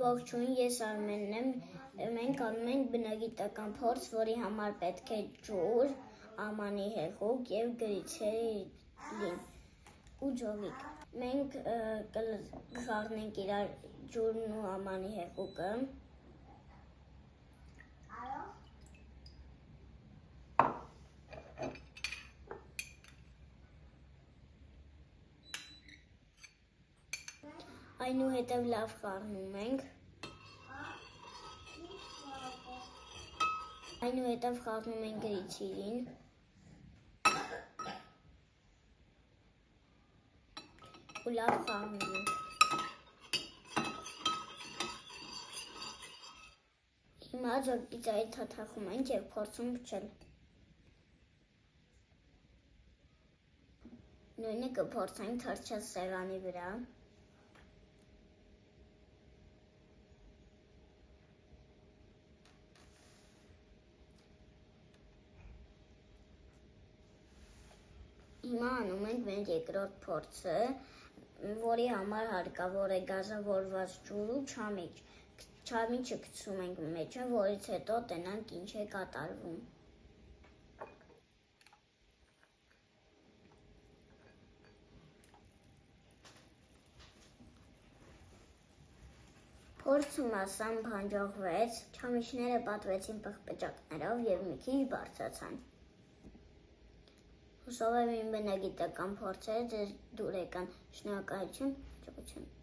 Ողջույն, ես Արմենն եմ, մենք անում ենք բնագիտական փորձ, որի համար պետք է ջուր, ամանի հեղուկ և գրիցերին ու ջովիկ։ Մենք կխառնենք իրար ջուրն ու ամանի հեղուկը։ Այնուհետև լավ խառնում ենք։ Այնուհետև խառնում ենք գրիցերին ու լավ խառնում ենք։ Հիմա ջոկիցային թաթախում ենք և փորձում փչել։ Նույնը կփորձենք թռչած սեղանի վրա։ Հիմա անում ենք մեր երկրորդ փորձը, որի համար հարկավոր է գազավորված ջուր ու չամիչ։ Չամիչը գցում ենք մեջը, որից հետո տեսնենք ինչ է կատարվում։ Փորձը մասամբ հաջողվեց, չամիչները պատվեցին պղպջակներով և մի քիչ բարձրացան։ Հուսով եմ իմ բնագիտական փորձերը ձեզ դուր եկան։ Շնորհակալություն, հաջողություն։